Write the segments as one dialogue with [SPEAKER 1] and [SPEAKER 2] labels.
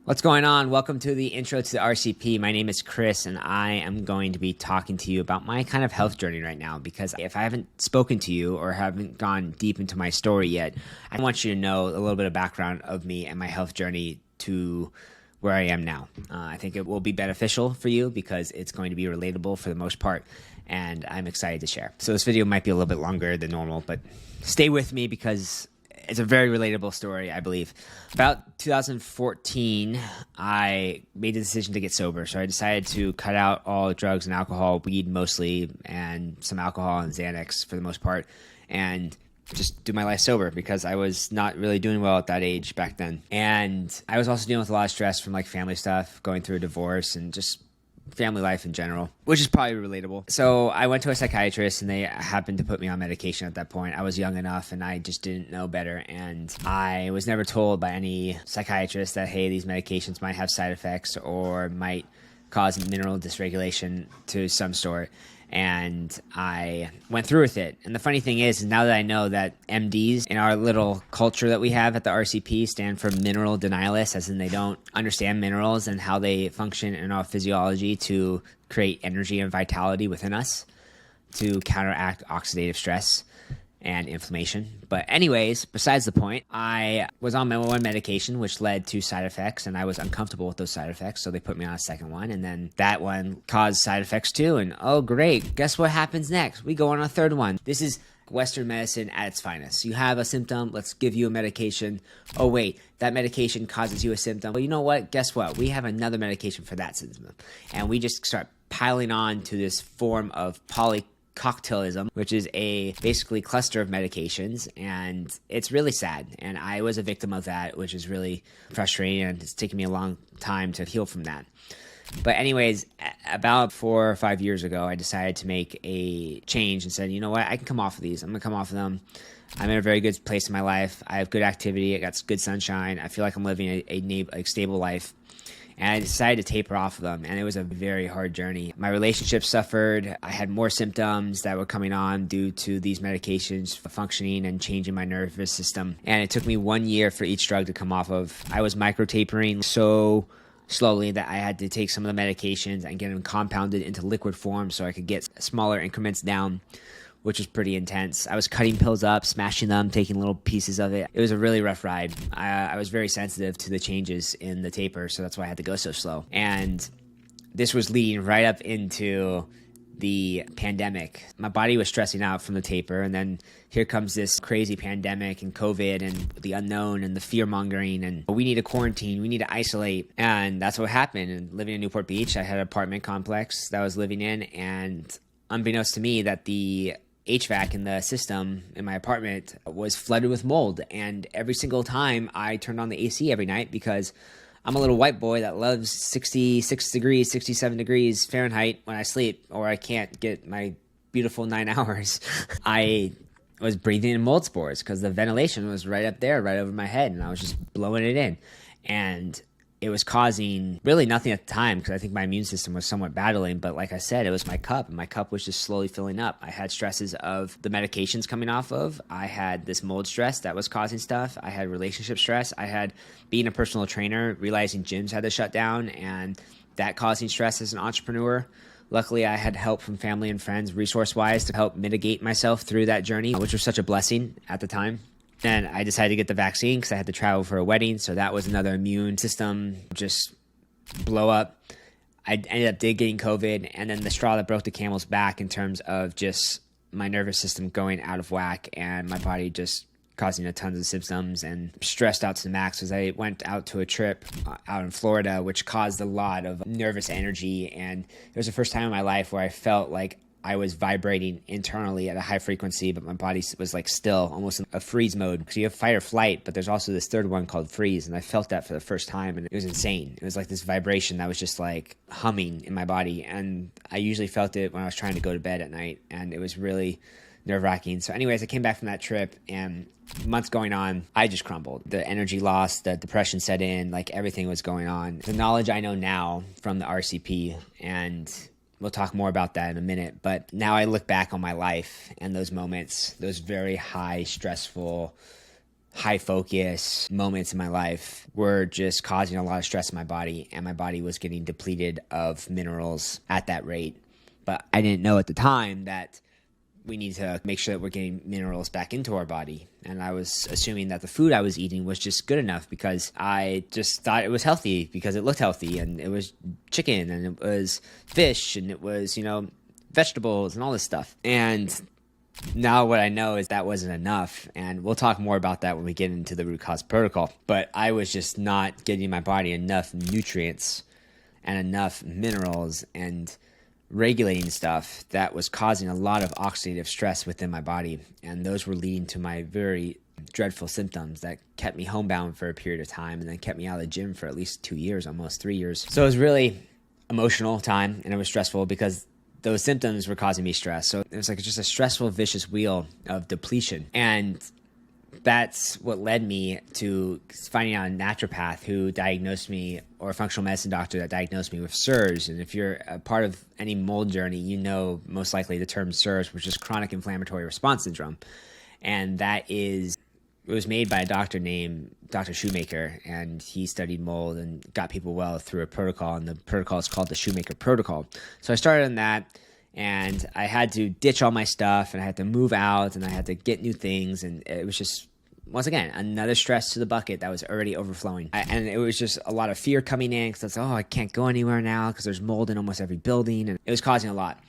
[SPEAKER 1] What's going on? Welcome to the intro to the RCP. My name is Chris, and I am going to be talking to you about my kind of health journey right now, because if I haven't spoken to you or haven't gone deep into my story yet, I want you to know a little bit of background of me and my health journey to where I am now. I think it will be beneficial for you because it's going to be relatable for the most part, and I'm excited to share. So this video might be a little bit longer than normal, but stay with me because it's a very relatable story, I believe. About 2014, I made the decision to get sober. So I decided to cut out all drugs and alcohol, weed mostly, and some alcohol and Xanax for the most part, and just do my life sober because I was not really doing well at that age back then. And I was also dealing with a lot of stress from like family stuff, going through a divorce, and just family life in general, which is probably relatable. So I went to a psychiatrist and they happened to put me on medication at that point. I was young enough and I just didn't know better. And I was never told by any psychiatrist that, hey, these medications might have side effects or might cause mineral dysregulation to some sort. And I went through with it. And the funny thing is now that I know that MDs in our little culture that we have at the RCP stand for mineral denialists, as in they don't understand minerals and how they function in our physiology to create energy and vitality within us to counteract oxidative stress and inflammation. But anyways, besides the point, I was on my one medication, which led to side effects, and I was uncomfortable with those side effects, so they put me on a second one, and then that one caused side effects too, and oh great, guess what happens next? We go on a third one. This is Western medicine at its finest. You have a symptom, let's give you a medication. Oh wait, that medication causes you a symptom. Well, you know what? Guess what? We have another medication for that symptom. And we just start piling on to this form of polydecocktailism, which is a basically cluster of medications, and it's really sad. And I was a victim of that, which is really frustrating, and it's taken me a long time to heal from that. But anyways, about 4 or 5 years ago, I decided to make a change and said, you know what, I can come off of these. I'm going to come off of them. I'm in a very good place in my life. I have good activity. I got good sunshine. I feel like I'm living a stable life. And I decided to taper off of them, and it was a very hard journey. My relationship suffered. I had more symptoms that were coming on due to these medications functioning and changing my nervous system. And it took me 1 year for each drug to come off of. I was micro-tapering so slowly that I had to take some of the medications and get them compounded into liquid form so I could get smaller increments down, which was pretty intense. I was cutting pills up, smashing them, taking little pieces of it. It was a really rough ride. I was very sensitive to the changes in the taper, so that's why I had to go so slow. And this was leading right up into the pandemic. My body was stressing out from the taper, and then here comes this crazy pandemic and COVID and the unknown and the fear-mongering, and we need to quarantine, we need to isolate. And that's what happened. And living in Newport Beach, I had an apartment complex that I was living in, and unbeknownst to me, that the HVAC in the system in my apartment was flooded with mold. And every single time I turned on the AC every night, because I'm a little white boy that loves 66 degrees, 67 degrees Fahrenheit when I sleep, or I can't get my beautiful 9 hours. I was breathing in mold spores because the ventilation was right up there, right over my head, and I was just blowing it in. And it was causing really nothing at the time because I think my immune system was somewhat battling. But like I said, it was my cup, and my cup was just slowly filling up. I had stresses of the medications coming off of. I had this mold stress that was causing stuff. I had relationship stress. I had being a personal trainer, realizing gyms had to shut down, and that causing stress as an entrepreneur. Luckily, I had help from family and friends, resource-wise, to help mitigate myself through that journey, which was such a blessing at the time. And I decided to get the vaccine because I had to travel for a wedding. So that was another immune system just blow up. I ended up getting COVID, and then the straw that broke the camel's back in terms of just my nervous system going out of whack and my body just causing a tons of symptoms and stressed out to the max, as I went out to a trip out in Florida, which caused a lot of nervous energy. And it was the first time in my life where I felt like I was vibrating internally at a high frequency, but my body was like still, almost in a freeze mode. So you have fight or flight, but there's also this third one called freeze. And I felt that for the first time, and it was insane. It was like this vibration that was just like humming in my body. And I usually felt it when I was trying to go to bed at night, and it was really nerve-wracking. So anyways, I came back from that trip, and months going on, I just crumbled. The energy lost, the depression set in, like everything was going on. The knowledge I know now from the RCP, and we'll talk more about that in a minute. But now I look back on my life and those moments, those very high, stressful, high focus moments in my life were just causing a lot of stress in my body, and my body was getting depleted of minerals at that rate. But I didn't know at the time that we need to make sure that we're getting minerals back into our body. And I was assuming that the food I was eating was just good enough because I just thought it was healthy because it looked healthy, and it was chicken and it was fish and it was, vegetables and all this stuff. And now what I know is that wasn't enough. And we'll talk more about that when we get into the root cause protocol. But I was just not getting my body enough nutrients and enough minerals and regulating stuff that was causing a lot of oxidative stress within my body. And those were leading to my very dreadful symptoms that kept me homebound for a period of time and then kept me out of the gym for at least 2 years, almost 3 years. So it was really emotional time, and it was stressful because those symptoms were causing me stress. So it was like just a stressful, vicious wheel of depletion. And that's what led me to finding out a naturopath who diagnosed me, or a functional medicine doctor that diagnosed me with SIRS. And if you're a part of any mold journey, you know most likely the term SIRS, which is chronic inflammatory response syndrome. And it was made by a doctor named Dr. Shoemaker, and he studied mold and got people well through a protocol, and the protocol is called the Shoemaker Protocol. So I started on that, and I had to ditch all my stuff, and I had to move out, and I had to get new things, and it was just, once again, another stress to the bucket that was already overflowing. And it was just a lot of fear coming in because I can't go anywhere now because there's mold in almost every building, and it was causing a lot.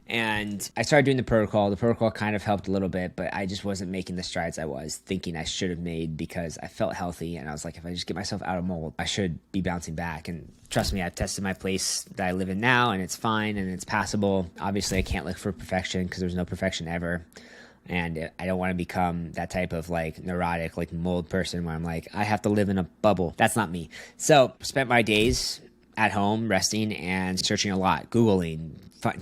[SPEAKER 1] And I started doing the protocol. The protocol kind of helped a little bit, but I just wasn't making the strides I was thinking I should have made because I felt healthy. And I was like, if I just get myself out of mold, I should be bouncing back. And trust me, I've tested my place that I live in now, and it's fine and it's passable. Obviously, I can't look for perfection because there's no perfection ever. And I don't want to become that type of neurotic, mold person where I'm like, I have to live in a bubble. That's not me. So spent my days at home resting and searching a lot, Googling,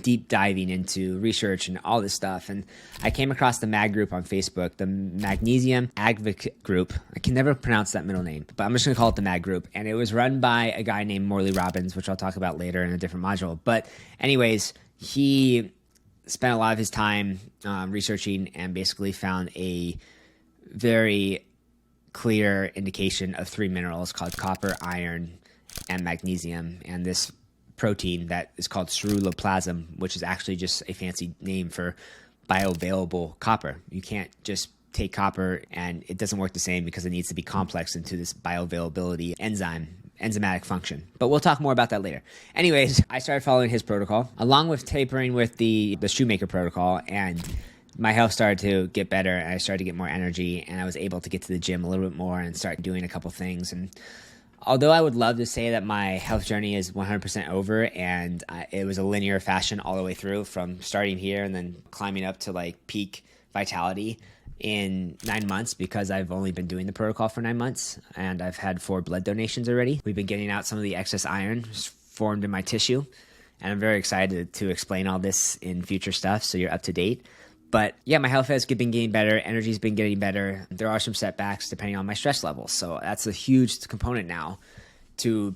[SPEAKER 1] deep diving into research and all this stuff. And I came across the MAG group on Facebook, the Magnesium Advocate Group. I can never pronounce that middle name, but I'm just going to call it the MAG group. And it was run by a guy named Morley Robbins, which I'll talk about later in a different module. But anyways, he spent a lot of his time researching and basically found a very clear indication of 3 minerals called copper, iron, and magnesium. And this protein that is called ceruloplasm, which is actually just a fancy name for bioavailable copper. You can't just take copper and it doesn't work the same because it needs to be complexed into this bioavailability enzymatic function. But we'll talk more about that later. Anyways, I started following his protocol along with tapering with the Shoemaker protocol, and my health started to get better, and I started to get more energy, and I was able to get to the gym a little bit more and start doing a couple things. And although I would love to say that my health journey is 100% over and it was a linear fashion all the way through from starting here and then climbing up to peak vitality in 9 months, because I've only been doing the protocol for 9 months and I've had 4 blood donations already. We've been getting out some of the excess iron formed in my tissue, and I'm very excited to explain all this in future stuff so you're up to date. But yeah, my health has been getting better. Energy's been getting better. There are some setbacks depending on my stress levels. So that's a huge component now to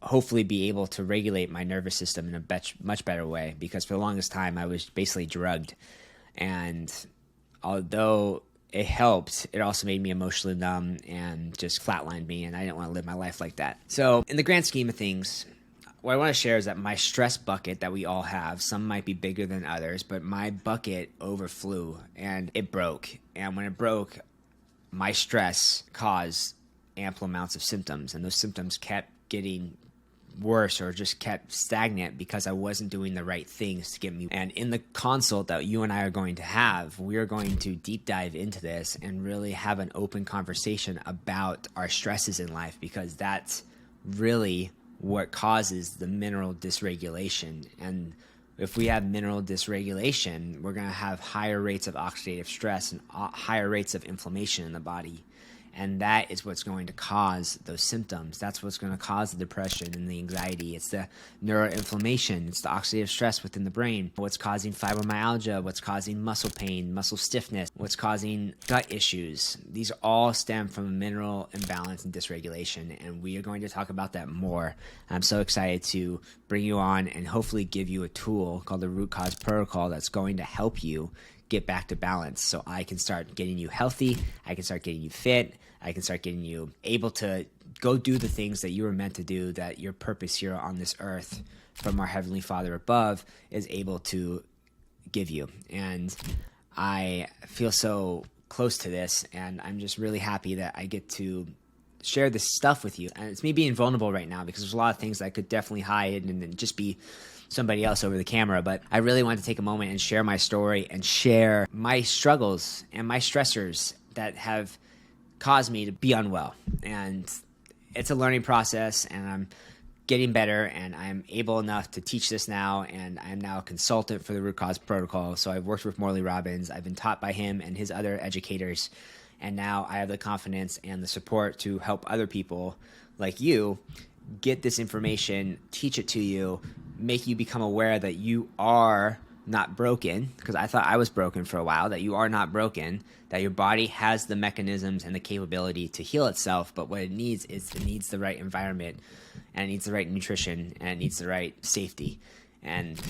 [SPEAKER 1] hopefully be able to regulate my nervous system in a much better way, because for the longest time I was basically drugged. And although it helped, it also made me emotionally numb and just flatlined me, and I didn't want to live my life like that. So in the grand scheme of things, what I want to share is that my stress bucket that we all have, some might be bigger than others, but my bucket overflew and it broke. And when it broke, my stress caused ample amounts of symptoms, and those symptoms kept getting worse or just kept stagnant because I wasn't doing the right things to get me. And in the consult that you and I are going to have, we are going to deep dive into this and really have an open conversation about our stresses in life, because that's really what causes the mineral dysregulation. And if we have mineral dysregulation, we're going to have higher rates of oxidative stress and higher rates of inflammation in the body. And that is what's going to cause those symptoms. That's what's going to cause the depression and the anxiety. It's the neuroinflammation. It's the oxidative stress within the brain. What's causing fibromyalgia, what's causing muscle pain, muscle stiffness, what's causing gut issues. These all stem from a mineral imbalance and dysregulation, and we are going to talk about that more. I'm so excited to bring you on and hopefully give you a tool called the Root Cause Protocol that's going to help you get back to balance so I can start getting you healthy, I can start getting you fit, I can start getting you able to go do the things that you were meant to do, that your purpose here on this earth from our Heavenly Father above is able to give you. And I feel so close to this, and I'm just really happy that I get to share this stuff with you. And it's me being vulnerable right now because there's a lot of things that I could definitely hide and then just be somebody else over the camera. But I really want to take a moment and share my story and share my struggles and my stressors that have caused me to be unwell. And it's a learning process, and I'm getting better, and I'm able enough to teach this now, and I'm now a consultant for the Root Cause Protocol. So I've worked with Morley Robbins. I've been taught by him and his other educators, and now I have the confidence and the support to help other people like you get this information, teach it to you, make you become aware that you are not broken, because I thought I was broken for a while, that you are not broken, that your body has the mechanisms and the capability to heal itself, but what it needs is it needs the right environment, and it needs the right nutrition, and it needs the right safety. And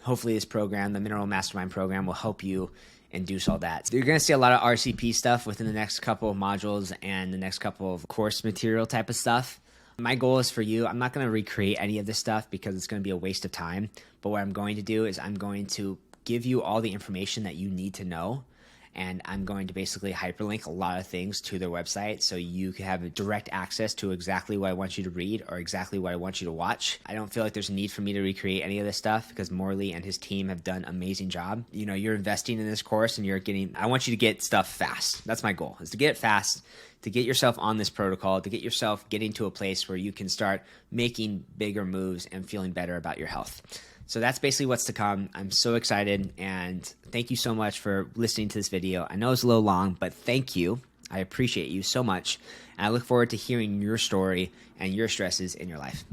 [SPEAKER 1] hopefully this program, the Mineral Mastermind program, will help you induce all that. So you're going to see a lot of RCP stuff within the next couple of modules and the next couple of course material type of stuff. My goal is for you, I'm not going to recreate any of this stuff because it's going to be a waste of time. But what I'm going to do is I'm going to give you all the information that you need to know. And I'm going to basically hyperlink a lot of things to their website so you can have direct access to exactly what I want you to read or exactly what I want you to watch. I don't feel like there's a need for me to recreate any of this stuff because Morley and his team have done an amazing job. You know, you're investing in this course and I want you to get stuff fast. That's my goal, is to get it fast, to get yourself on this protocol, to get yourself getting to a place where you can start making bigger moves and feeling better about your health. So that's basically what's to come. I'm so excited, and thank you so much for listening to this video. I know it's a little long, but thank you. I appreciate you so much, and I look forward to hearing your story and your stresses in your life.